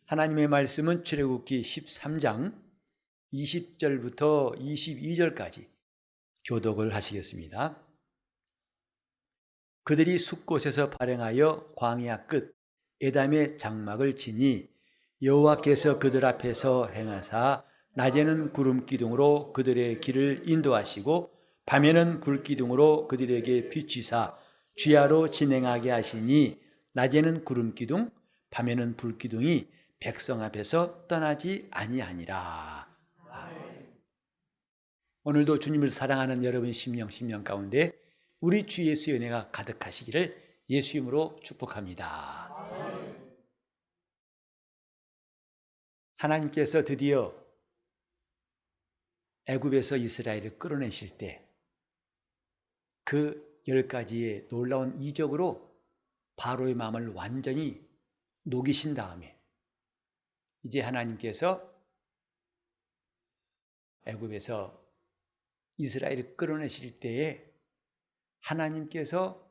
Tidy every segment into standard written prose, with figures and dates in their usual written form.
하나님의 말씀은 출애굽기 13장 20절부터 22절까지 교독을 하시겠습니다. 그들이 숫곳에서 발행하여 광야 끝 에담의 장막을 치니 여호와께서 그들 앞에서 행하사 낮에는 구름 기둥으로 그들의 길을 인도하시고 밤에는 불 기둥으로 그들에게 비추사 주야로 진행하게 하시니 낮에는 구름 기둥 밤에는 불 기둥이 백성 앞에서 떠나지 아니하니라. 오늘도 주님을 사랑하는 여러분 심령 가운데 우리 주 예수의 은혜가 가득하시기를 예수 이름으로 축복합니다. 하나님께서 드디어 애굽에서 이스라엘을 끌어내실 때 그 10가지의 놀라운 이적으로 바로의 마음을 완전히 녹이신 다음에 이제 하나님께서 애굽에서 이스라엘을 끌어내실 때에 하나님께서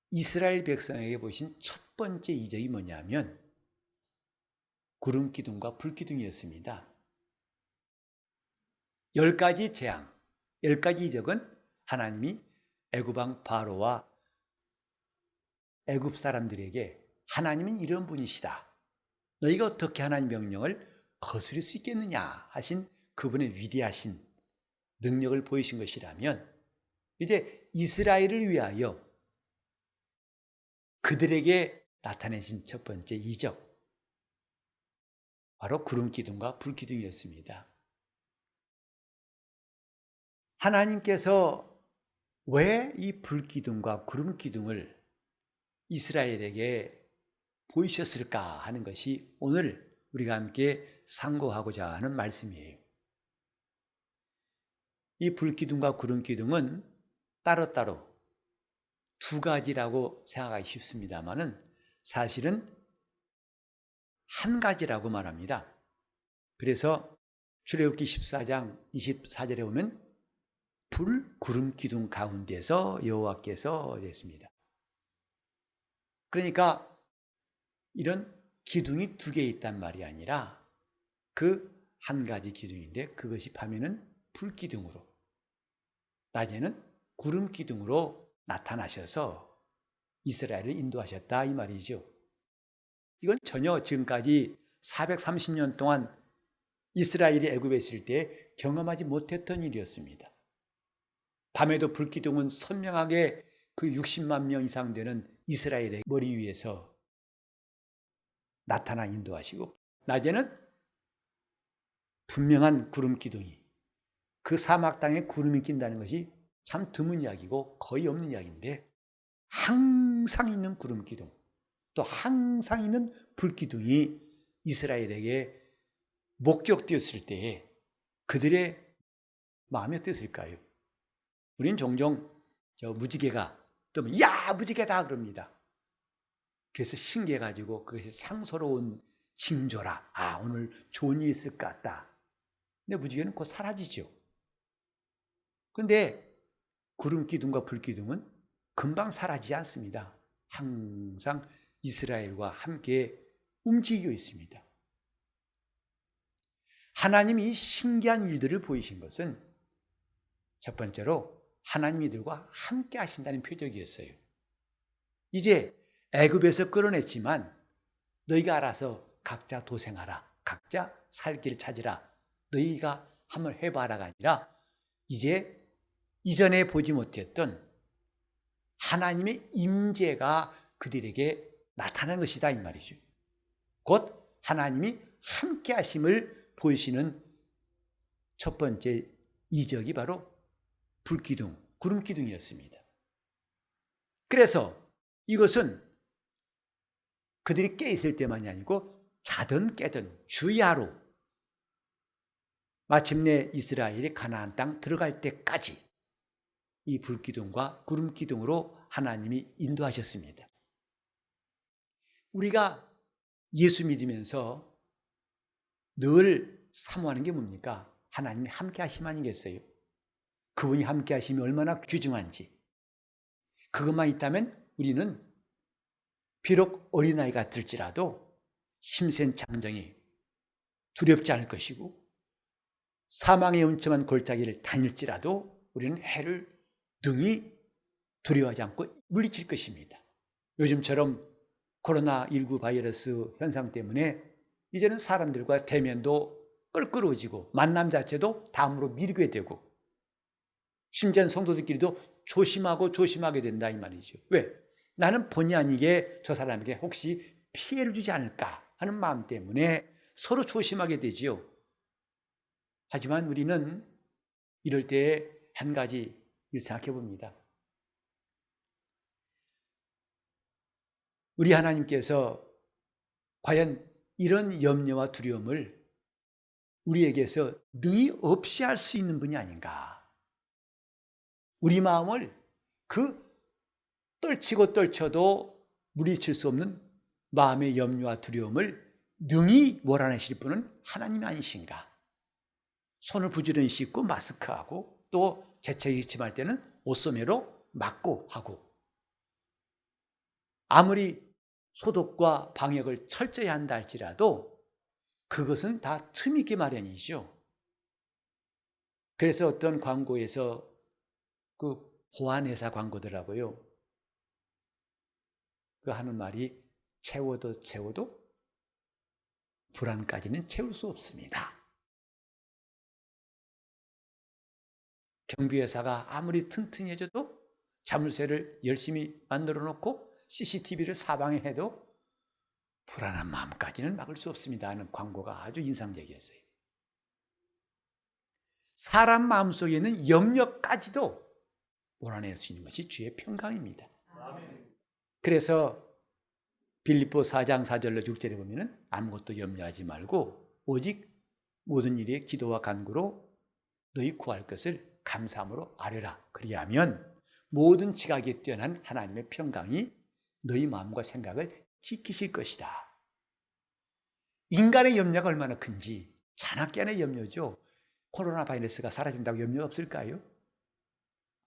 이스라엘 백성에게 보이신 첫 번째 이적이 뭐냐면 구름 기둥과 불 기둥이었습니다. 10가지 재앙, 10가지 이적은 하나님이 애굽 왕 바로와 애굽 사람들에게 하나님은 이런 분이시다. 너희가 어떻게 하나님 명령을 거스릴 수 있겠느냐 하신 그분의 위대하신 능력을 보이신 것이라면 이제 이스라엘을 위하여 그들에게 나타내신 첫 번째 이적 바로 구름 기둥과 불 기둥이었습니다. 하나님께서 왜 이 불 기둥과 구름 기둥을 이스라엘에게 보이셨을까 하는 것이 오늘 우리가 함께 상고하고자 하는 말씀이에요. 이 불 기둥과 구름 기둥은 따로따로 두 가지라고 생각하기 쉽습니다만은 사실은 한 가지라고 말합니다. 그래서 출애굽기 14장 24절에 보면 불, 구름 기둥 가운데서 여호와께서 됐습니다. 그러니까 이런 기둥이 두 개 있단 말이 아니라 그 한 가지 기둥인데 그것이 밤에는 불 기둥으로 낮에는 구름 기둥으로 나타나셔서 이스라엘을 인도하셨다 이 말이죠. 이건 전혀 지금까지 430년 동안 이스라엘이 애굽에 있을 때 경험하지 못했던 일이었습니다. 밤에도 불 기둥은 선명하게 그 60만 명 이상 되는 이스라엘의 머리 위에서 나타나 인도하시고 낮에는 분명한 구름 기둥이 그 사막 땅에 구름이 낀다는 것이 참 드문 이야기고 거의 없는 이야기인데 항상 있는 구름 기둥 또 항상 있는 불 기둥이 이스라엘에게 목격되었을 때에 그들의 마음이 어땠을까요? 우린 종종 무지개가 뜨면 야 무지개다 그럽니다. 그래서 신기해가지고 그것이 상서로운 징조라 오늘 좋은 일이 있을 것 같다. 근데 무지개는 곧 사라지죠. 그런데 구름 기둥과 불 기둥은 금방 사라지지 않습니다. 항상 이스라엘과 함께 움직이고 있습니다. 하나님이 신기한 일들을 보이신 것은 첫 번째로 하나님이 이들과 함께 하신다는 표적이었어요. 이제 애굽에서 끌어냈지만 너희가 알아서 각자 도생하라. 각자 살 길 찾으라. 너희가 한번 해봐라가 아니라 이제 이전에 보지 못했던 하나님의 임재가 그들에게 나타난 것이다 이 말이죠. 곧 하나님이 함께 하심을 보이시는 첫 번째 이적이 바로 불기둥, 구름 기둥이었습니다. 그래서 이것은 그들이 깨 있을 때만이 아니고 자든 깨든 주야로 마침내 이스라엘이 가나안 땅 들어갈 때까지 이 불기둥과 구름 기둥으로 하나님이 인도하셨습니다. 우리가 예수 믿으면서 늘 사모하는 게 뭡니까? 하나님이 함께 하심 아니겠어요? 그분이 함께 하심이 얼마나 귀중한지 그것만 있다면 우리는 비록 어린아이 같을지라도 힘센 장정이 두렵지 않을 것이고 사망의 엄청난 골짜기를 다닐지라도 우리는 해를 능히 두려워하지 않고 물리칠 것입니다. 요즘처럼 코로나19 바이러스 현상 때문에 이제는 사람들과 대면도 껄끄러워지고 만남 자체도 다음으로 미루게 되고 심지어는 성도들끼리도 조심하게 된다 이 말이죠. 왜? 나는 본의 아니게 저 사람에게 혹시 피해를 주지 않을까 하는 마음 때문에 서로 조심하게 되지요. 하지만 우리는 이럴 때 한 가지 생각해 봅니다. 우리 하나님께서 과연 이런 염려와 두려움을 우리에게서 능히 없이 할 수 있는 분이 아닌가. 우리 마음을 그 떨치고 떨쳐도 물리칠 수 없는 마음의 염려와 두려움을 능히 몰아내실 분은 하나님이 아니신가. 손을 부지런히 씻고 마스크하고 또 재채기 침할 때는 옷소매로 막고 하고 아무리 소독과 방역을 철저히 한다 할지라도 그것은 다 틈있기 마련이죠. 그래서 어떤 광고에서 그 보안회사 광고더라고요. 그 하는 말이 채워도 불안까지는 채울 수 없습니다. 경비회사가 아무리 튼튼히 해줘도 자물쇠를 열심히 만들어 놓고 CCTV를 사방에 해도 불안한 마음까지는 막을 수 없습니다 하는 광고가 아주 인상적이었어요. 사람 마음속에 있는 염려까지도 몰아낼 수 있는 것이 주의 평강입니다. 그래서 빌립보 4장 4절로 6절에 보면 아무것도 염려하지 말고 오직 모든 일에 기도와 간구로 너희 구할 것을 감사함으로 아뢰라. 그리하면 모든 지각에 뛰어난 하나님의 평강이 너희 마음과 생각을 지키실 것이다. 인간의 염려가 얼마나 큰지 잔악기 안의 염려죠. 코로나 바이러스가 사라진다고 염려가 없을까요?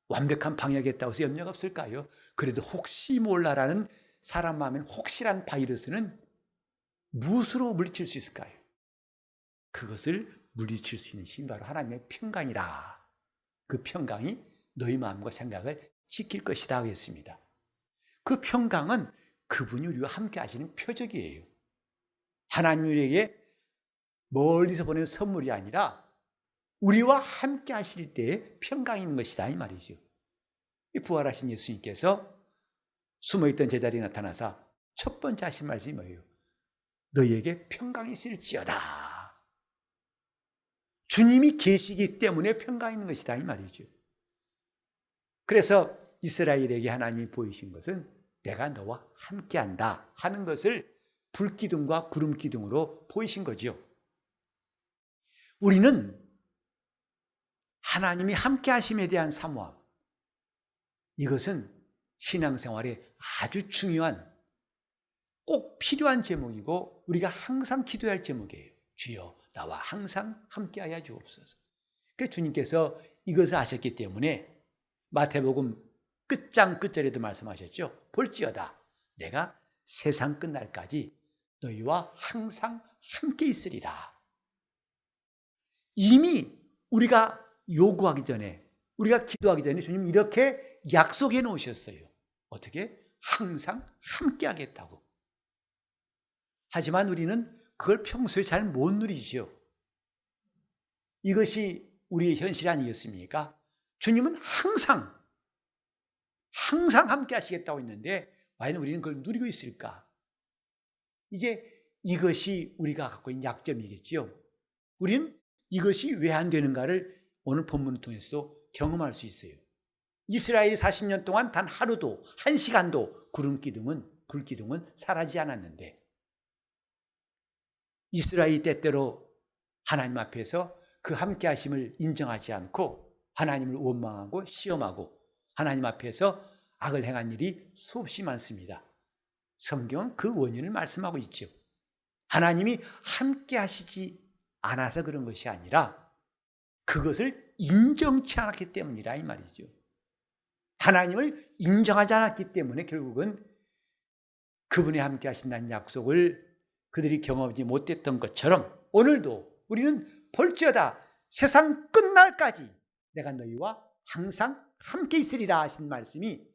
완벽한 방역했다고 해서 염려가 없을까요? 그래도 혹시 몰라라는 사람 마음에는 혹시란 바이러스는 무엇으로 물리칠 수 있을까요? 그것을 물리칠 수 있는 힘이 바로 하나님의 평강이라. 그 평강이 너희 마음과 생각을 지킬 것이다 하겠습니다. 그 평강은 그분이 우리와 함께 하시는 표적이에요. 하나님 우리에게 멀리서 보낸 선물이 아니라 우리와 함께 하실 때에 평강이 있는 것이다 이 말이죠. 이 부활하신 예수님께서 숨어있던 제자들이 나타나서 첫 번째 하신 말씀이 뭐예요? 너희에게 평강이 있을지어다. 주님이 계시기 때문에 평강이 있는 것이다 이 말이죠. 그래서 이스라엘에게 하나님이 보이신 것은 내가 너와 함께한다 하는 것을 불기둥과 구름기둥으로 보이신 거죠. 우리는 하나님이 함께하심에 대한 사모함, 이것은 신앙생활에 아주 중요한 꼭 필요한 제목이고 우리가 항상 기도할 제목이에요. 주여 나와 항상 함께하여 주옵소서. 그래서 주님께서 이것을 아셨기 때문에 마태복음 끝장 끝절에도 말씀하셨죠. 볼지어다 내가 세상 끝날까지 너희와 항상 함께 있으리라. 이미 우리가 요구하기 전에 우리가 기도하기 전에 주님 이렇게 약속해 놓으셨어요. 어떻게? 항상 함께 하겠다고. 하지만 우리는 그걸 평소에 잘 못 누리죠. 이것이 우리의 현실이 아니겠습니까? 주님은 항상 함께 하시겠다고 했는데 과연 우리는 그걸 누리고 있을까? 이제 이것이 우리가 갖고 있는 약점이겠죠. 우리는 이것이 왜 안 되는가를 오늘 본문을 통해서도 경험할 수 있어요. 이스라엘이 40년 동안 단 하루도 1시간도 불기둥은 사라지지 않았는데 이스라엘이 때때로 하나님 앞에서 그 함께 하심을 인정하지 않고 하나님을 원망하고 시험하고 하나님 앞에서 악을 행한 일이 수없이 많습니다. 성경은 그 원인을 말씀하고 있죠. 하나님이 함께 하시지 않아서 그런 것이 아니라 그것을 인정치 않았기 때문이라 이 말이죠. 하나님을 인정하지 않았기 때문에 결국은 그분이 함께 하신다는 약속을 그들이 경험하지 못했던 것처럼 오늘도 우리는 볼지어다 세상 끝날까지 내가 너희와 항상 함께 있으리라 하신 말씀이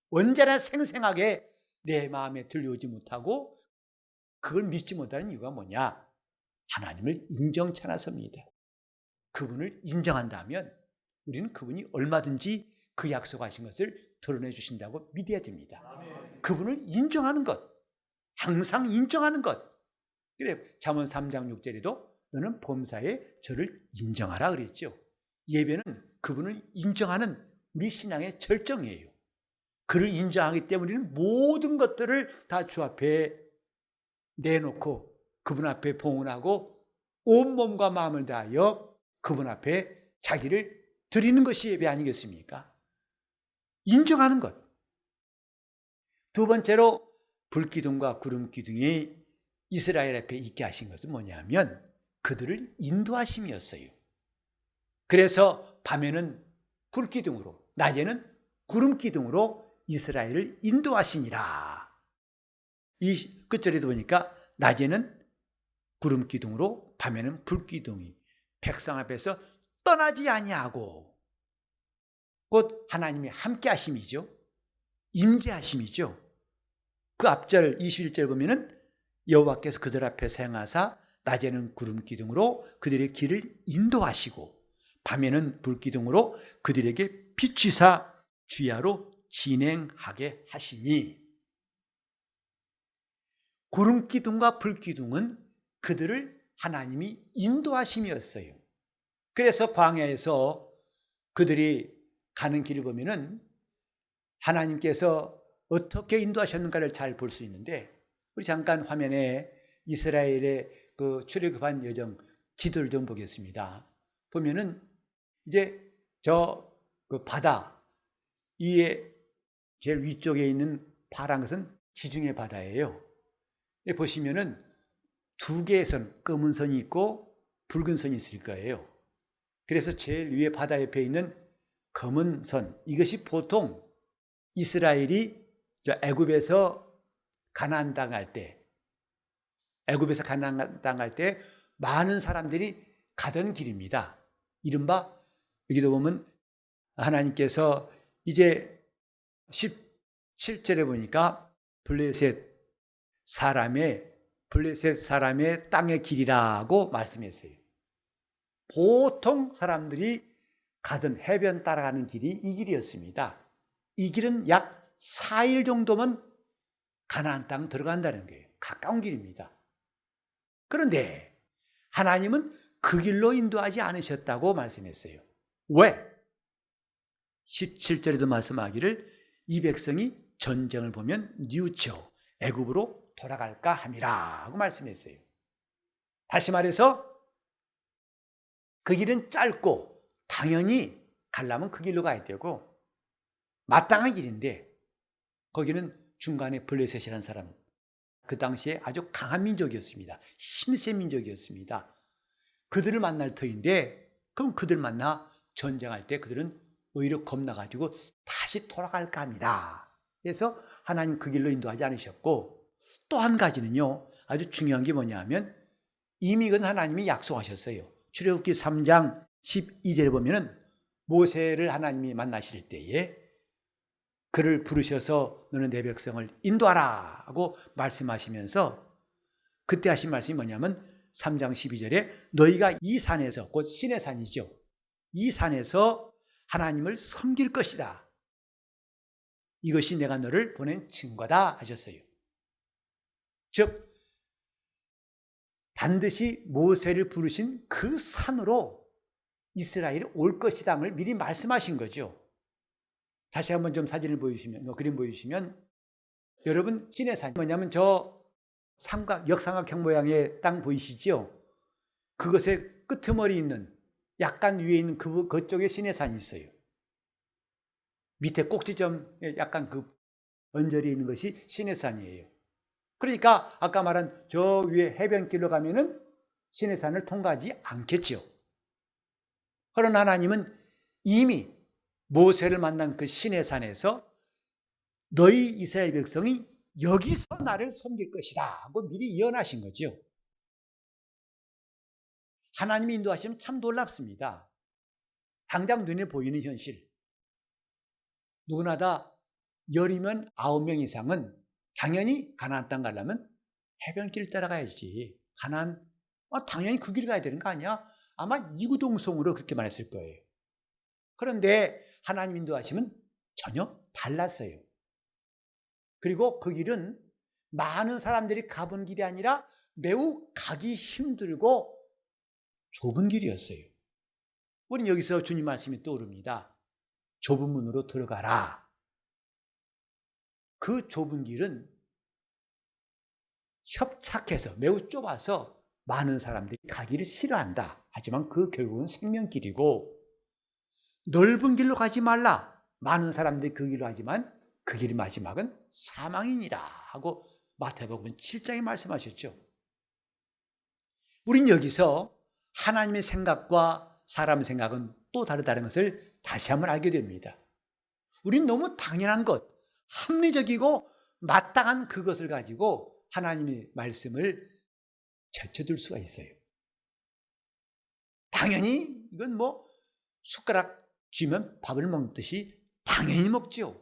언제나 생생하게 내 마음에 들려오지 못하고 그걸 믿지 못하는 이유가 뭐냐? 하나님을 인정치 않아서입니다. 그분을 인정한다면 우리는 그분이 얼마든지 그 약속하신 것을 드러내 주신다고 믿어야 됩니다. 아멘. 그분을 인정하는 것, 항상 인정하는 것. 그래 잠언 3장 6절에도 너는 범사에 저를 인정하라 그랬죠. 예배는 그분을 인정하는 우리 신앙의 절정이에요. 그를 인정하기 때문에 우리는 모든 것들을 다 주 앞에 내놓고 그분 앞에 봉헌하고 온몸과 마음을 다하여 그분 앞에 자기를 드리는 것이 예배 아니겠습니까? 인정하는 것. 두 번째로 불기둥과 구름기둥이 이스라엘 앞에 있게 하신 것은 뭐냐면 그들을 인도하심이었어요. 그래서 밤에는 불기둥으로 낮에는 구름기둥으로 이스라엘을 인도하시니라. 이 끝절에도 보니까 낮에는 구름기둥으로 밤에는 불기둥이 백성 앞에서 떠나지 아니하고 곧 하나님이 함께 하심이죠. 임재하심이죠. 그 앞절 21절 보면은 여호와께서 그들 앞에서 행하사 낮에는 구름기둥으로 그들의 길을 인도하시고 밤에는 불기둥으로 그들에게 비추사 주야로 진행하게 하시니 구름기둥과 불기둥은 그들을 하나님이 인도하심이었어요. 그래서 광야에서 그들이 가는 길을 보면은 하나님께서 어떻게 인도하셨는가를 잘 볼 수 있는데 우리 잠깐 화면에 이스라엘의 그 출애굽한 여정 지도를 좀 보겠습니다. 보면은 이제 그 바다 이에 제일 위쪽에 있는 파란 것은 지중해 바다예요. 보시면은 두 개의 선, 검은 선이 있고 붉은 선이 있을 거예요. 그래서 제일 위에 바다 옆에 있는 검은 선, 이것이 보통 이스라엘이 애굽에서 가나안 당할 때, 애굽에서 가나안 당할 때 많은 사람들이 가던 길입니다. 이른바 여기도 보면 하나님께서 이제 17절에 보니까 블레셋 사람의 땅의 길이라고 말씀했어요. 보통 사람들이 가던 해변 따라가는 길이 이 길이었습니다. 이 길은 약 4일 정도면 가나안 땅 들어간다는 거예요. 가까운 길입니다. 그런데 하나님은 그 길로 인도하지 않으셨다고 말씀했어요. 왜? 17절에도 말씀하기를 이 백성이 전쟁을 보면 뉘우쳐 애굽으로 돌아갈까 함이라고 말씀했어요. 다시 말해서 그 길은 짧고 당연히 가려면 그 길로 가야 되고 마땅한 길인데 거기는 중간에 블레셋이라는 사람, 그 당시에 아주 강한 민족이었습니다. 힘센 민족이었습니다. 그들을 만날 터인데 그럼 그들 만나 전쟁할 때 그들은 오히려 겁나가지고 다시 돌아갈까 합니다. 그래서 하나님 그 길로 인도하지 않으셨고 또 한 가지는요, 아주 중요한 게 뭐냐면 이미 그건 하나님이 약속하셨어요. 출애굽기 3장 12절에 보면은 모세를 하나님이 만나실 때에 그를 부르셔서 너는 내 백성을 인도하라 하고 말씀하시면서 그때 하신 말씀이 뭐냐면 3장 12절에 너희가 이 산에서, 곧 신의 산이죠, 이 산에서 하나님을 섬길 것이다. 이것이 내가 너를 보낸 증거다 하셨어요. 즉 반드시 모세를 부르신 그 산으로 이스라엘이 올 것이다를 미리 말씀하신 거죠. 다시 한번 좀 사진을 보여주시면, 그림 보여주시면, 여러분 신의 산이 뭐냐면 저 역삼각형 모양의 땅 보이시죠? 그것의 끄트머리 있는 약간 위에 있는 그쪽에 신의 산이 있어요. 밑에 꼭지점에 약간 그 언저리에 있는 것이 신의 산이에요. 그러니까 아까 말한 저 위에 해변길로 가면은 신의 산을 통과하지 않겠죠. 그러나 하나님은 이미 모세를 만난 그 신의 산에서 너희 이스라엘 백성이 여기서 나를 섬길 것이다 하고 미리 예언하신 거죠. 하나님의 인도하시면 참 놀랍습니다. 당장 눈에 보이는 현실. 누구나 다 열이면 9명 이상은 당연히 가나안 땅 가려면 해변길 따라가야지. 가나안 당연히 그 길 가야 되는 거 아니야? 아마 이구동성으로 그렇게 말했을 거예요. 그런데 하나님 인도하시면 전혀 달랐어요. 그리고 그 길은 많은 사람들이 가본 길이 아니라 매우 가기 힘들고 좁은 길이었어요. 우리는 여기서 주님 말씀이 떠오릅니다. 좁은 문으로 들어가라. 그 좁은 길은 협착해서 매우 좁아서 많은 사람들이 가기를 싫어한다. 하지만 그 결국은 생명길이고, 넓은 길로 가지 말라. 많은 사람들이 그 길로 하지만 그 길의 마지막은 사망이니라 하고 마태복음 7장에 말씀하셨죠. 우린 여기서 하나님의 생각과 사람의 생각은 또 다르다는 것을 다시 한번 알게 됩니다. 우린 너무 당연한 것, 합리적이고 마땅한 그것을 가지고 하나님의 말씀을 제쳐둘 수가 있어요. 당연히 이건 숟가락 쥐면 밥을 먹듯이 당연히 먹죠.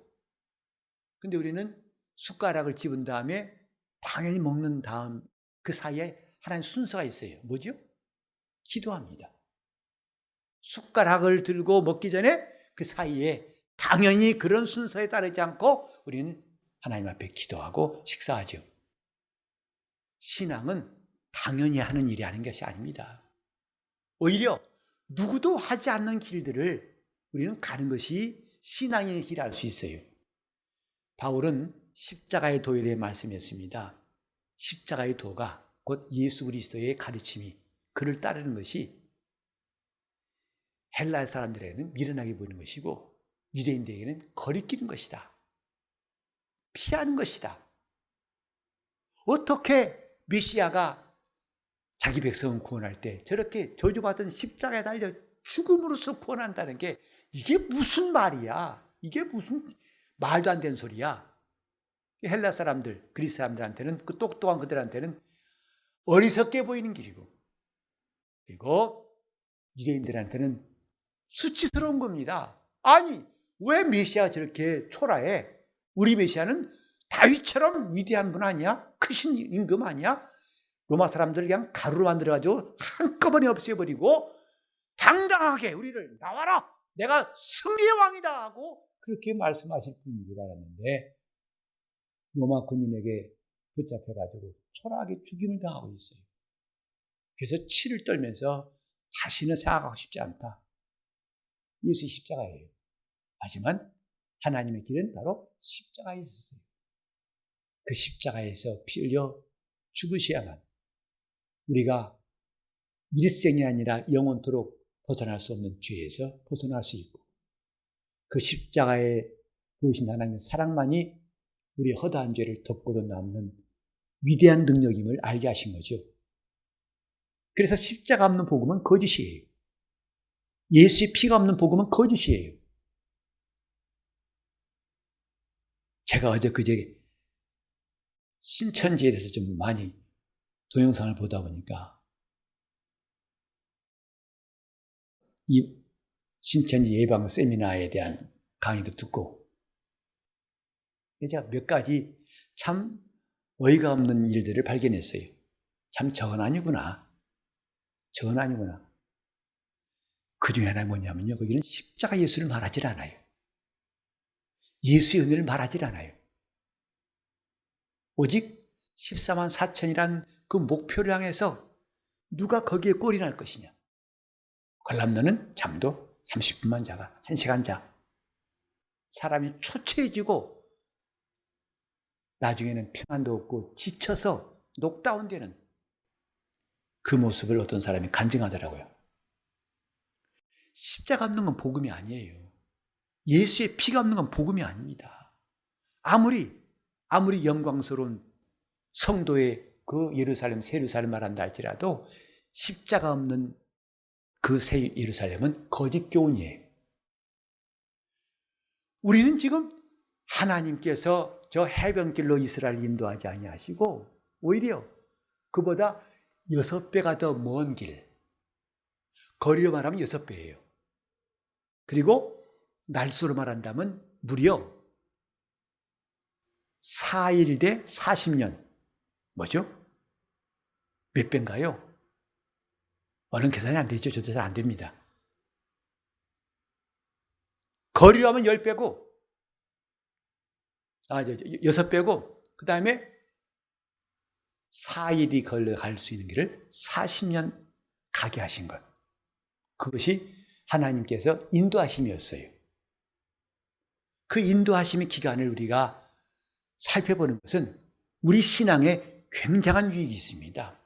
근데 우리는 숟가락을 집은 다음에 당연히 먹는 다음 그 사이에 하나님 순서가 있어요. 뭐죠? 기도합니다. 숟가락을 들고 먹기 전에 그 사이에 당연히 그런 순서에 따르지 않고 우리는 하나님 앞에 기도하고 식사하죠. 신앙은 당연히 하는 일이 아닌 것이 아닙니다. 오히려 누구도 하지 않는 길들을 우리는 가는 것이 신앙의 길을 알 수 있어요. 바울은 십자가의 도에 대해 말씀했습니다. 십자가의 도가 곧 예수 그리스도의 가르침이 그를 따르는 것이 헬라 사람들에게는 미련하게 보이는 것이고 유대인들에게는 거리끼는 것이다. 피하는 것이다. 어떻게 메시아가 자기 백성을 구원할 때 저렇게 저주받은 십자가에 달려 죽음으로써 구원한다는 게 이게 무슨 말이야? 이게 무슨 말도 안 되는 소리야? 헬라 사람들, 그리스 사람들한테는 그 똑똑한 그들한테는 어리석게 보이는 길이고, 그리고 유대인들한테는 수치스러운 겁니다. 아니, 왜 메시아가 저렇게 초라해? 우리 메시아는 다윗처럼 위대한 분 아니야? 크신 임금 아니야? 로마 사람들을 그냥 가루로 만들어가지고 한꺼번에 없애버리고 당당하게 우리를 나와라! 내가 승리의 왕이다! 하고 그렇게 말씀하실 분인 줄 알았는데 로마 군인에게 붙잡혀가지고 초라하게 죽임을 당하고 있어요. 그래서 치를 떨면서 다시는 생각하고 싶지 않다. 예수의 십자가예요. 하지만 하나님의 길은 바로 십자가에 있었어요. 그 십자가에서 피 흘려 죽으셔야만 우리가 일생이 아니라 영원토록 벗어날 수 없는 죄에서 벗어날 수 있고, 그 십자가에 보이신 하나님의 사랑만이 우리의 허다한 죄를 덮고도 남는 위대한 능력임을 알게 하신 거죠. 그래서 십자가 없는 복음은 거짓이에요. 예수의 피가 없는 복음은 거짓이에요. 제가 어제 그제 신천지에 대해서 좀 많이 동영상을 보다 보니까 이 신천지 예방 세미나에 대한 강의도 듣고 제가 몇 가지 참 어이가 없는 일들을 발견했어요. 참 저건 아니구나. 저건 아니구나. 그 중에 하나 뭐냐면요. 거기는 십자가 예수를 말하지 않아요. 예수의 은혜를 말하지 않아요. 오직 14만 4천이란 그 목표를 향해서 누가 거기에 꼴이 날 것이냐. 관람너는 잠도 30분만 자가 1시간 자. 사람이 초췌해지고 나중에는 평안도 없고 지쳐서 녹다운되는 그 모습을 어떤 사람이 간증하더라고요. 십자가 없는 건 복음이 아니에요. 예수의 피가 없는 건 복음이 아닙니다. 아무리 영광스러운 성도의 그 예루살렘, 새 예루살렘 말한다 할지라도 십자가 없는 그 새 예루살렘은 거짓 교훈이에요. 우리는 지금 하나님께서 저 해변길로 이스라엘 인도하지 아니하시고 오히려 그보다 6배가 더 먼 길, 거리로 말하면 6배예요. 그리고 날수로 말한다면 무려 4일 대 40년. 뭐죠? 몇 배인가요? 얼른 계산이 안 되죠. 저도 잘 안 됩니다. 거리로 하면 10배고, 6배고, 그 다음에 4일이 걸려갈 수 있는 길을 40년 가게 하신 것. 그것이 하나님께서 인도하심이었어요. 그 인도하심의 기간을 우리가 살펴보는 것은 우리 신앙에 굉장한 유익이 있습니다.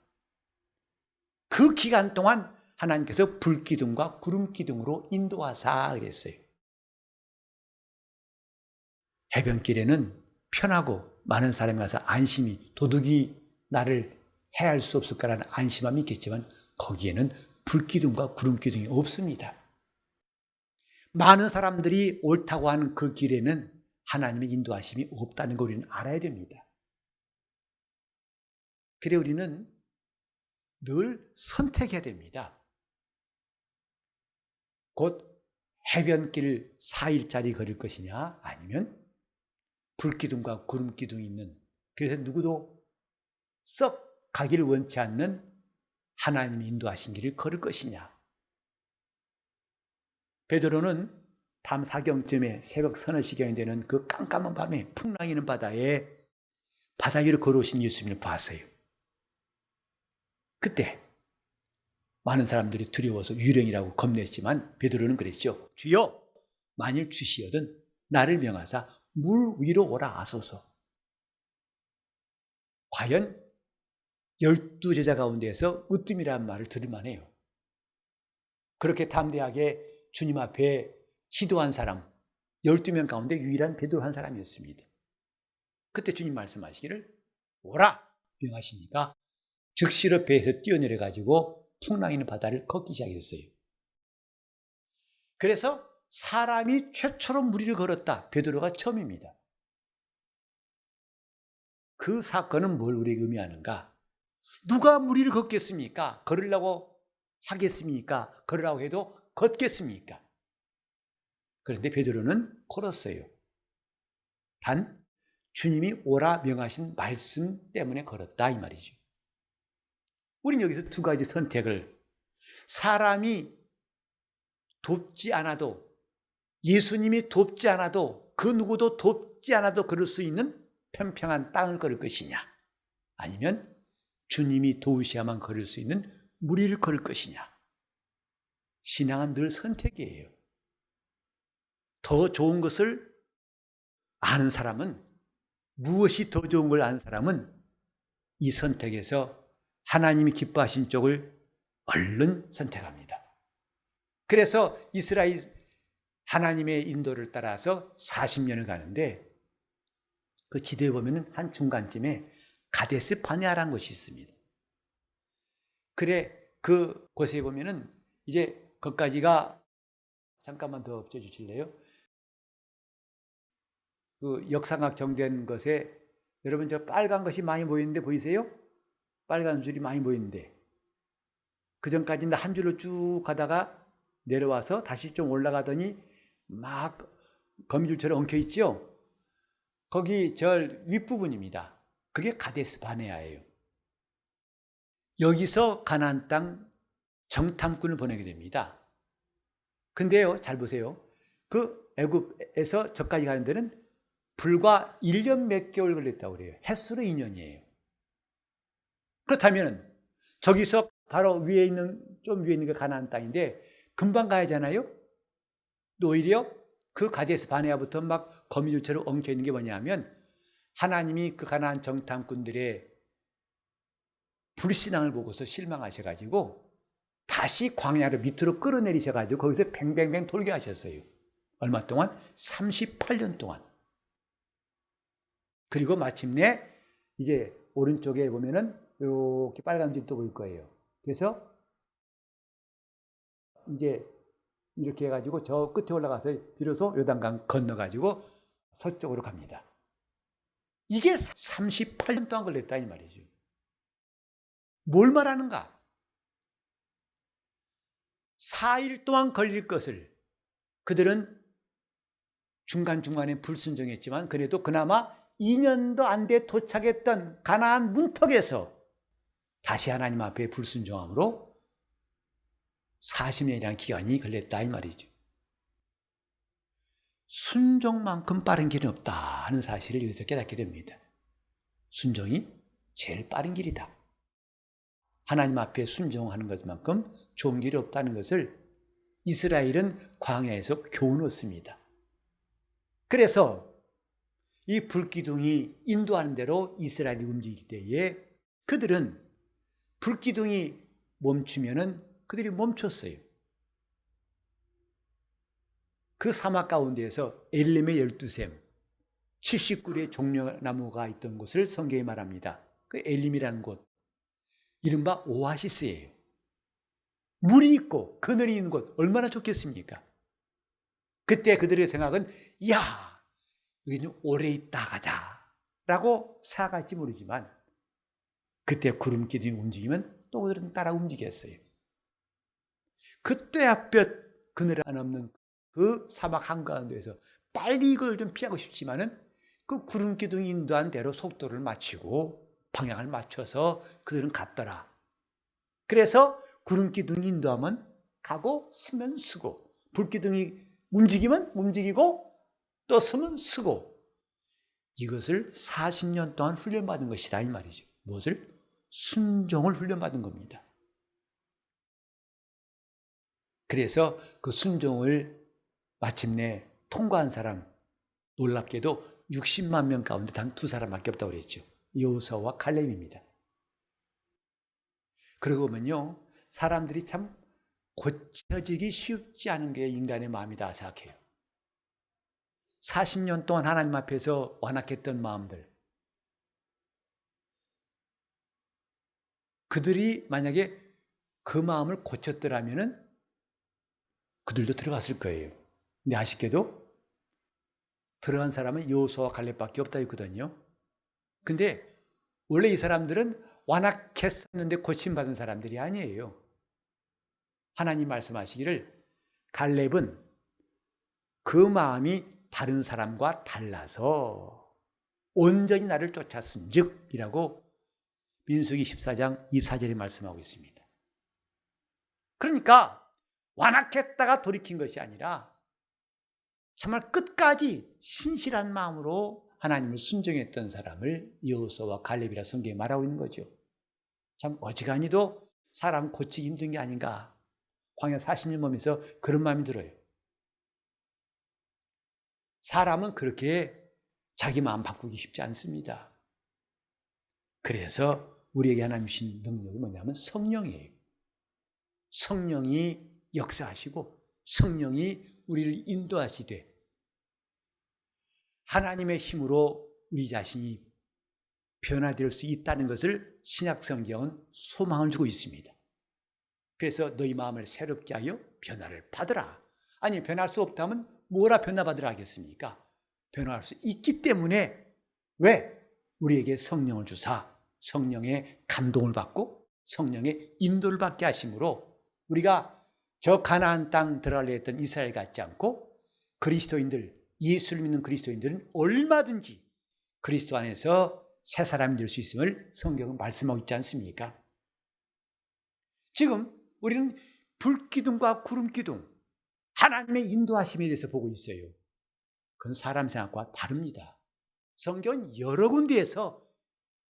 그 기간 동안 하나님께서 불기둥과 구름기둥으로 인도하사 그랬어요. 해변길에는 편하고 많은 사람이 와서 안심이, 도둑이 나를 해할 수 없을 거라는 안심함이 있겠지만 거기에는 불기둥과 구름기둥이 없습니다. 많은 사람들이 옳다고 하는 그 길에는 하나님의 인도하심이 없다는 걸 우리는 알아야 됩니다. 그래 우리는 늘 선택해야 됩니다. 곧 해변길 4일짜리 걸을 것이냐 아니면 불기둥과 구름기둥이 있는, 그래서 누구도 썩 가기를 원치 않는 하나님이 인도하신 길을 걸을 것이냐. 베드로는 밤 사경쯤에 새벽 서너 시경이 되는 그 깜깜한 밤에 풍랑이는 바다에 바다 위로 걸어오신 예수님을 봤어요. 그때 많은 사람들이 두려워서 유령이라고 겁냈지만 베드로는 그랬죠. 주여 만일 주시거든 나를 명하사 물 위로 오라 하소서. 과연 12제자 가운데에서 으뜸이라는 말을 들을 만해요. 그렇게 담대하게 주님 앞에 기도한 사람 12명 가운데 유일한 베드로 한 사람이었습니다. 그때 주님 말씀하시기를 오라 명하시니까 즉시로 배에서 뛰어내려가지고 풍랑 있는 바다를 걷기 시작했어요. 그래서 사람이 최초로 물 위를 걸었다. 베드로가 처음입니다. 그 사건은 뭘 우리에게 의미하는가? 누가 물 위를 걷겠습니까? 걸으려고 하겠습니까? 걸으라고 해도 걷겠습니까? 그런데 베드로는 걸었어요. 단 주님이 오라 명하신 말씀 때문에 걸었다 이 말이죠. 우리는 여기서 두 가지 선택을, 사람이 돕지 않아도, 예수님이 돕지 않아도, 그 누구도 돕지 않아도 걸을 수 있는 평평한 땅을 걸을 것이냐, 아니면 주님이 도우셔야만 걸을 수 있는 물 위를 걸을 것이냐. 신앙은 늘 선택이에요. 더 좋은 것을 아는 사람은, 무엇이 더 좋은 걸 아는 사람은 이 선택에서 하나님이 기뻐하신 쪽을 얼른 선택합니다. 그래서 이스라엘 하나님의 인도를 따라서 40년을 가는데 그 지도에 보면 한 중간쯤에 가데스 바네아라는 곳이 있습니다. 그래 그 곳에 보면은 이제 거기까지가, 잠깐만 더 엎쳐주실래요? 그 역삼각 정된 것에 여러분 저 빨간 것이 많이 보이는데 보이세요? 빨간 줄이 많이 보이는데 그 전까지는 한 줄로 쭉 가다가 내려와서 다시 좀 올라가더니 막 거미줄처럼 엉켜 있죠? 거기 절 윗부분입니다. 그게 가데스 바네아예요. 여기서 가나안 땅 정탐꾼을 보내게 됩니다. 근데요, 잘 보세요. 그 애굽에서 저까지 가는 데는 불과 1년 몇 개월 걸렸다고 그래요. 햇수로 2년이에요. 그렇다면 저기서 바로 위에 있는, 좀 위에 있는 게 가나안 땅인데 금방 가야 하잖아요. 또 오히려 그 가데스 바네아부터 막 거미줄처럼 엉켜 있는 게 뭐냐면 하나님이 그 가나안 정탐꾼들의 불신앙을 보고서 실망하셔가지고 다시 광야를 밑으로 끌어내리셔가지고 거기서 뱅뱅뱅 돌게 하셨어요. 얼마 동안? 38년 동안. 그리고 마침내 이제 오른쪽에 보면은 이렇게 빨간 줄도 보일 거예요. 그래서 이제 이렇게 해가지고 저 끝에 올라가서 비로소 요단강 건너가지고 서쪽으로 갑니다. 이게 38년 동안 걸렸다 이 말이죠. 뭘 말하는가? 4일 동안 걸릴 것을 그들은 중간중간에 불순종했지만 그래도 그나마 2년도 안 돼 도착했던 가나안 문턱에서 다시 하나님 앞에 불순종함으로 40년이라는 기간이 걸렸다 이 말이죠. 순종만큼 빠른 길은 없다 하는 사실을 여기서 깨닫게 됩니다. 순종이 제일 빠른 길이다. 하나님 앞에 순종하는 것만큼 좋은 길이 없다는 것을 이스라엘은 광야에서 교훈을 얻습니다. 그래서 이 불기둥이 인도하는 대로 이스라엘이 움직일 때에 그들은 불기둥이 멈추면은 그들이 멈췄어요. 그 사막 가운데에서 엘림의 12샘, 70그루의 종려나무가 있던 곳을 성경이 말합니다. 그 엘림이라는 곳, 이른바 오아시스예요. 물이 있고 그늘이 있는 곳 얼마나 좋겠습니까? 그때 그들의 생각은 야, 여기는 오래 있다 가자 라고 생각할지 모르지만 그때 구름 기둥이 움직이면 또 그들은 따라 움직였어요. 그때 앞볕 그늘 안 없는 그 사막 한가운데에서 빨리 이걸 좀 피하고 싶지만은 그 구름 기둥이 인도한 대로 속도를 맞추고 방향을 맞춰서 그들은 갔더라. 그래서 구름 기둥이 인도하면 가고 서면 서고, 불기둥이 움직이면 움직이고 또 서면 서고, 이것을 40년 동안 훈련받은 것이다 이 말이죠. 무엇을? 순종을 훈련받은 겁니다. 그래서 그 순종을 마침내 통과한 사람, 놀랍게도 60만 명 가운데 단 2사람밖에 없다고 그랬죠. 여호수아와 칼렙입니다. 그러고 보면요, 사람들이 참 고쳐지기 쉽지 않은 게 인간의 마음이다 생각해요. 40년 동안 하나님 앞에서 완악했던 마음들, 그들이 만약에 그 마음을 고쳤더라면은 그들도 들어갔을 거예요. 근데 아쉽게도 들어간 사람은 여호수아와 갈렙밖에 없다 했거든요. 근데 원래 이 사람들은 완악했었는데 고침받은 사람들이 아니에요. 하나님 말씀하시기를 갈렙은 그 마음이 다른 사람과 달라서 온전히 나를 쫓았은즉 이라고 민수기 14장 24절에 말씀하고 있습니다. 그러니까 완악했다가 돌이킨 것이 아니라 정말 끝까지 신실한 마음으로 하나님을 순종했던 사람을 여호수아와 갈렙이라 성경에 말하고 있는 거죠. 참 어지간히도 사람 고치기 힘든 게 아닌가. 광야 40년 몸에서 그런 마음이 들어요. 사람은 그렇게 자기 마음 바꾸기 쉽지 않습니다. 그래서 우리에게 하나님 주신 능력이 뭐냐면 성령이에요. 성령이 역사하시고 성령이 우리를 인도하시되 하나님의 힘으로 우리 자신이 변화될 수 있다는 것을 신약 성경은 소망을 주고 있습니다. 그래서 너희 마음을 새롭게 하여 변화를 받으라. 아니, 변할 수 없다면 뭐라 변화받으라 하겠습니까? 변화할 수 있기 때문에 왜? 우리에게 성령을 주사 성령의 감동을 받고 성령의 인도를 받게 하심으로 우리가 저 가나안 땅 들어가려 했던 이스라엘 같지 않고 그리스도인들, 예수를 믿는 그리스도인들은 얼마든지 그리스도 안에서 새 사람이 될 수 있음을 성경은 말씀하고 있지 않습니까? 지금 우리는 불기둥과 구름기둥, 하나님의 인도하심에 대해서 보고 있어요. 그건 사람 생각과 다릅니다. 성경은 여러 군데에서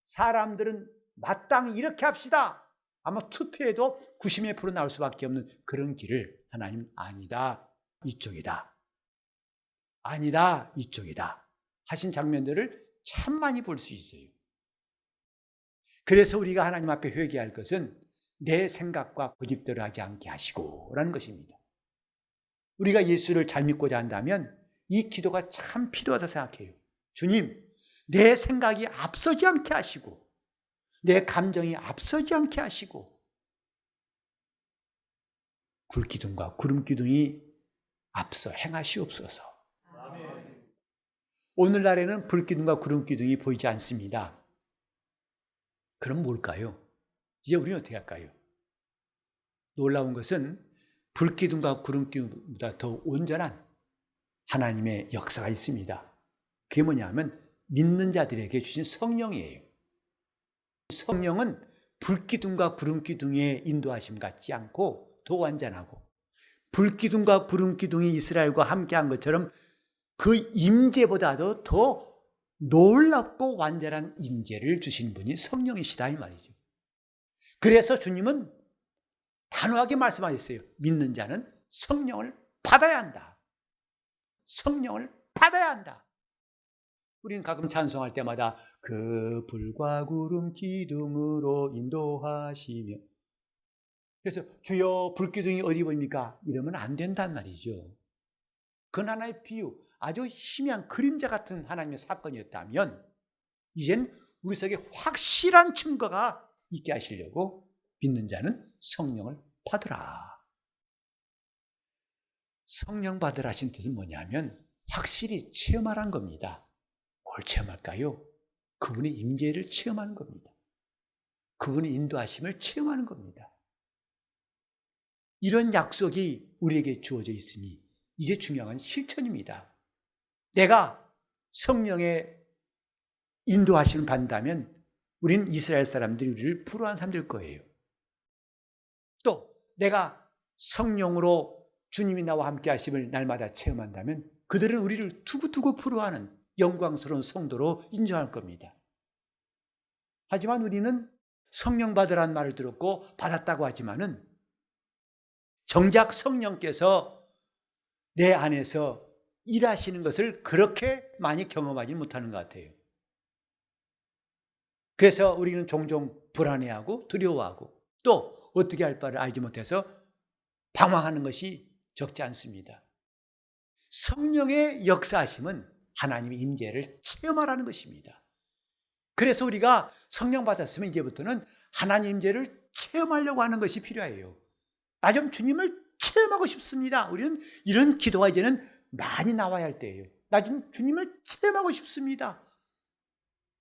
사람들은 마땅히 이렇게 합시다. 아마 투표에도 90몇 프로 나올 수밖에 없는 그런 길을 하나님 아니다, 이쪽이다. 아니다, 이쪽이다. 하신 장면들을 참 많이 볼 수 있어요. 그래서 우리가 하나님 앞에 회개할 것은 내 생각과 고집대로 하지 않게 하시고 라는 것입니다. 우리가 예수를 잘 믿고자 한다면 이 기도가 참 필요하다 생각해요. 주님, 내 생각이 앞서지 않게 하시고 내 감정이 앞서지 않게 하시고 불기둥과 구름기둥이 앞서 행하시옵소서. 오늘날에는 불기둥과 구름기둥이 보이지 않습니다. 그럼 뭘까요? 이제 우리는 어떻게 할까요? 놀라운 것은 불기둥과 구름기둥보다 더 온전한 하나님의 역사가 있습니다. 그게 뭐냐면 믿는 자들에게 주신 성령이에요. 성령은 불기둥과 구름기둥의 인도하심 같지 않고 더 완전하고, 불기둥과 구름기둥이 이스라엘과 함께한 것처럼 그 임재보다도 더 놀랍고 완전한 임재를 주신 분이 성령이시다 이 말이죠. 그래서 주님은 단호하게 말씀하셨어요. 믿는 자는 성령을 받아야 한다. 성령을 받아야 한다. 우리는 가끔 찬송할 때마다 그 불과 구름 기둥으로 인도하시며, 그래서 주여 불기둥이 어디 보입니까? 이러면 안 된단 말이죠. 그건 하나의 비유, 아주 희미한 그림자 같은 하나님의 사건이었다면 이젠 우리 속에 확실한 증거가 있게 하시려고 믿는 자는 성령을 받으라. 성령 받으라 하신 뜻은 뭐냐면 확실히 체험하라는 겁니다. 뭘 체험할까요? 그분의 임재를 체험하는 겁니다. 그분의 인도하심을 체험하는 겁니다. 이런 약속이 우리에게 주어져 있으니 이제 중요한 실천입니다. 내가 성령의 인도하심을 받는다면 우리는 이스라엘 사람들이 우리를 불우한 사람들 거예요. 또 내가 성령으로 주님이 나와 함께 하심을 날마다 체험한다면 그들은 우리를 두고두고 불우하는 영광스러운 성도로 인정할 겁니다. 하지만 우리는 성령 받으라는 말을 들었고 받았다고 하지만은 정작 성령께서 내 안에서 일하시는 것을 그렇게 많이 경험하지 못하는 것 같아요. 그래서 우리는 종종 불안해하고 두려워하고 또 어떻게 할 바를 알지 못해서 방황하는 것이 적지 않습니다. 성령의 역사하심은 하나님의 임재를 체험하라는 것입니다. 그래서 우리가 성령 받았으면 이제부터는 하나님 임재를 체험하려고 하는 것이 필요해요. 나 좀 주님을 체험하고 싶습니다. 우리는 이런 기도가 이제는 많이 나와야 할 때예요. 나 좀 주님을 체험하고 싶습니다.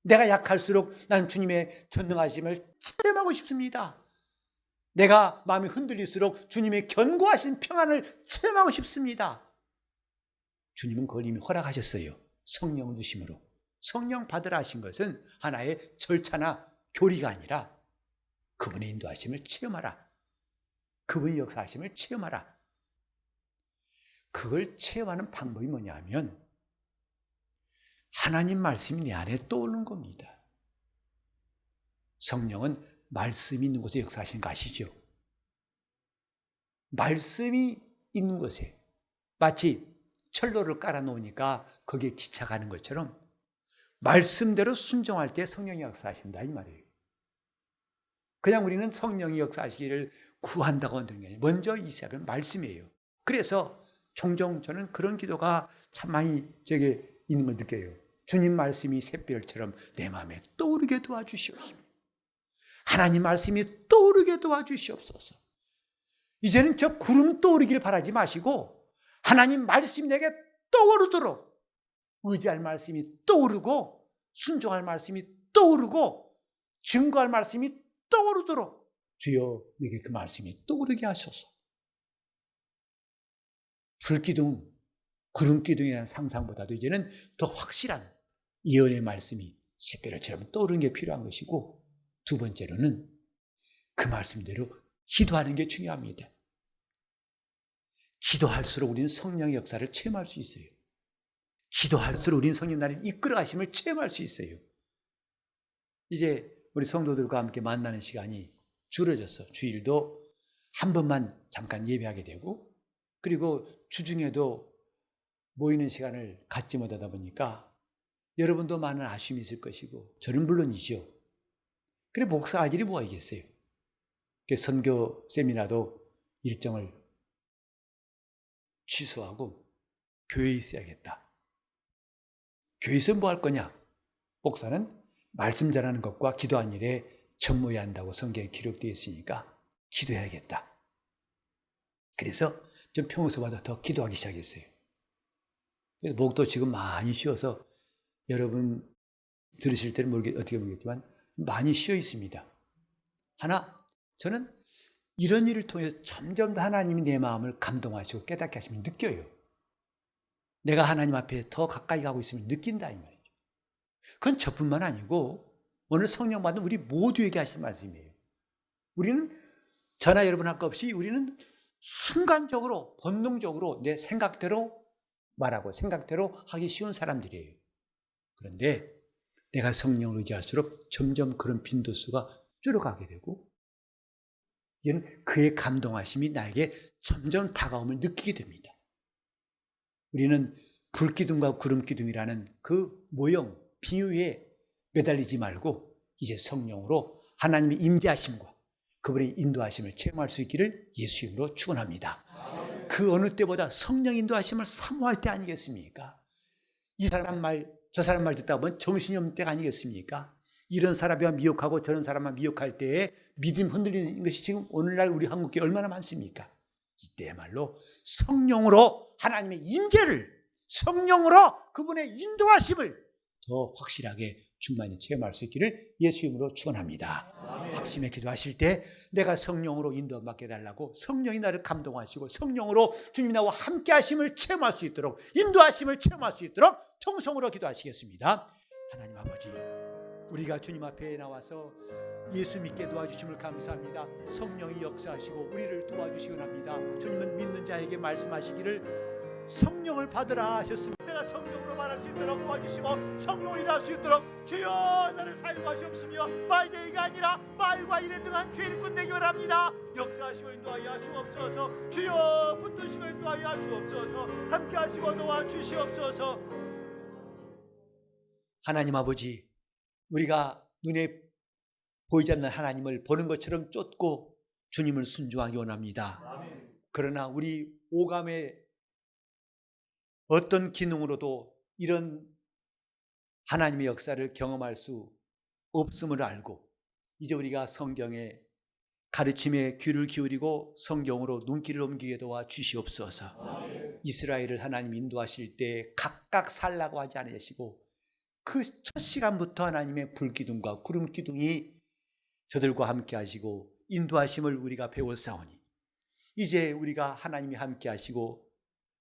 내가 약할수록 나는 주님의 전능하심을 체험하고 싶습니다. 내가 마음이 흔들릴수록 주님의 견고하신 평안을 체험하고 싶습니다. 주님은 그걸 이미 허락하셨어요. 성령을 주심으로. 성령 받으라 하신 것은 하나의 절차나 교리가 아니라 그분의 인도하심을 체험하라. 그분의 역사하심을 체험하라. 그걸 체험하는 방법이 뭐냐 하면 하나님 말씀이 내 안에 떠오르는 겁니다. 성령은 말씀이 있는 곳에 역사하시는 거 아시죠? 말씀이 있는 곳에 마치 철로를 깔아놓으니까 거기에 기차 가는 것처럼 말씀대로 순종할 때 성령이 역사하신다 이 말이에요. 그냥 우리는 성령이 역사하시기를 구한다고 하는 게 아니라 먼저 이 시작은 말씀이에요. 그래서 종종 저는 그런 기도가 참 많이 제게 있는 걸 느껴요. 주님 말씀이 샛별처럼 내 마음에 떠오르게 도와주시옵소서. 하나님 말씀이 떠오르게 도와주시옵소서. 이제는 저 구름 떠오르길 바라지 마시고 하나님 말씀이 내게 떠오르도록 의지할 말씀이 떠오르고 순종할 말씀이 떠오르고 증거할 말씀이 떠오르도록 주여 내게 그 말씀이 떠오르게 하소서. 불기둥, 구름기둥이라는 상상보다도 이제는 더 확실한 예언의 말씀이 샛별처럼 떠오르는 게 필요한 것이고, 두 번째로는 그 말씀대로 기도하는 게 중요합니다. 기도할수록 우리는 성령의 역사를 체험할 수 있어요. 기도할수록 우리는 성령 나를 이끌어 가심을 체험할 수 있어요. 이제 우리 성도들과 함께 만나는 시간이 줄어져서 주일도 한 번만 잠깐 예배하게 되고, 그리고 주중에도 모이는 시간을 갖지 못하다 보니까 여러분도 많은 아쉬움이 있을 것이고 저는 물론이죠. 그래 목사 할 일이 뭐가 있겠어요? 선교 세미나도 일정을 취소하고 교회에 있어야겠다. 교회에서 뭐 할 거냐? 목사는 말씀 전하는 것과 기도한 일에 전무해야 한다고 성경에 기록되어 있으니까 기도해야겠다. 그래서 좀 평소보다 더 기도하기 시작했어요. 그래서 목도 지금 많이 쉬어서 여러분 들으실 때는 어떻게 모르겠지만 많이 쉬어 있습니다. 하나, 저는 이런 일을 통해 점점 더 하나님이 내 마음을 감동하시고 깨닫게 하시면 느껴요. 내가 하나님 앞에 더 가까이 가고 있으면 느낀다 이 말이죠. 그건 저뿐만 아니고 오늘 성령 받은 우리 모두에게 하신 말씀이에요. 우리는 저나 여러분 할 것 없이 우리는 순간적으로 본능적으로 내 생각대로 말하고 생각대로 하기 쉬운 사람들이에요. 그런데 내가 성령을 의지할수록 점점 그런 빈도수가 줄어가게 되고 이제는 그의 감동하심이 나에게 점점 다가옴을 느끼게 됩니다. 우리는 불기둥과 구름기둥이라는 그 모형, 비유에 매달리지 말고 이제 성령으로 하나님의 임재하심과 그분의 인도하심을 체험할 수 있기를 예수 이름으로 축원합니다. 그 어느 때보다 성령 인도하심을 사모할 때 아니겠습니까? 이 사람 말, 저 사람 말 듣다 보면 정신이 없는 때가 아니겠습니까? 이런 사람만 미혹하고 저런 사람만 미혹할 때에 믿음 흔들리는 것이 지금 오늘날 우리 한국교회 얼마나 많습니까? 이때야말로 성령으로 하나님의 임재를, 성령으로 그분의 인도하심을 더 확실하게 충만히 체험할 수 있기를 예수 이름으로 축원합니다. 합심에 기도하실 때 내가 성령으로 인도받게 해달라고 성령이 나를 감동하시고 성령으로 주님 나와 함께 하심을 체험할 수 있도록 인도하심을 체험할 수 있도록 통성으로 기도하시겠습니다. 하나님 아버지, 우리가 주님 앞에 나와서 예수 믿게 도와주심을 감사합니다. 성령이 역사하시고 우리를 도와주시기 합니다. 주님은 믿는 자에게 말씀하시기를 성령을 받으라 하셨습니다. 내가 성령으로 말할 수 있도록 도와주시고 성령이 날 수 있도록 주여 나를 사용하시옵시며 말대이가 아니라 말과 일에 등한 죄를 끝내기 원합니다. 역사하시고 인도하여 주옵소서. 주여 붙드시고 인도하여 주옵소서. 함께 하시고 도와주시옵소서. 하나님 아버지, 우리가 눈에 보이지 않는 하나님을 보는 것처럼 쫓고 주님을 순종하기 원합니다. 그러나 우리 오감의 어떤 기능으로도 이런 하나님의 역사를 경험할 수 없음을 알고 이제 우리가 성경의 가르침에 귀를 기울이고 성경으로 눈길을 옮기게 도와 주시옵소서. 이스라엘을 하나님 인도하실 때 각각 살라고 하지 않으시고 그 첫 시간부터 하나님의 불기둥과 구름기둥이 저들과 함께 하시고 인도하심을 우리가 배웠사오니 이제 우리가 하나님이 함께 하시고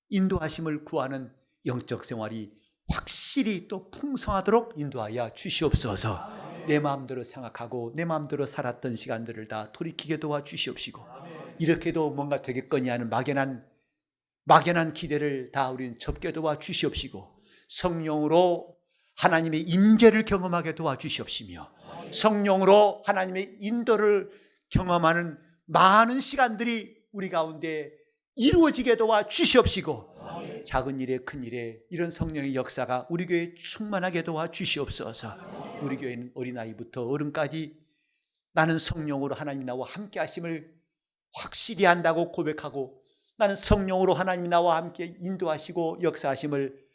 인도하심을 구하는 영적 생활이 확실히 또 풍성하도록 인도하여 주시옵소서. 내 마음대로 생각하고 내 마음대로 살았던 시간들을 다 돌이키게 도와 주시옵시고 이렇게도 뭔가 되겠거니 하는 막연한 기대를 다 우리는 접게 도와 주시옵시고 성령으로 하나님의 임재를 경험하게 도와 주시옵시며 성령으로 하나님의 인도를 경험하는 많은 시간들이 우리 가운데 이루어지게 도와 주시옵시고 작은 일에 큰 일에 이런 성령의 역사가 우리 교회에 충만하게 도와 주시옵소서. 우리 교회는 어린아이부터 어른까지 나는 성령으로 하나님 나와 함께 하심을 확실히 한다고 고백하고 나는 성령으로 하나님 나와 함께 인도하시고 역사하심을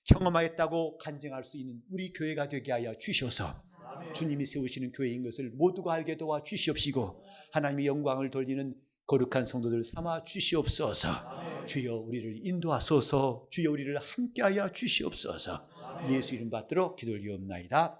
경험하였다고 간증할 수 있는 우리 교회가 되게 하여 주셔서 주님이 세우시는 교회인 것을 모두가 알게 도와 주시옵시고 하나님의 영광을 돌리는 거룩한 성도들 삼아 주시옵소서. 주여 우리를 인도하소서. 주여 우리를 함께하여 주시옵소서. 예수 이름 받들어 기도를 드리옵나이다.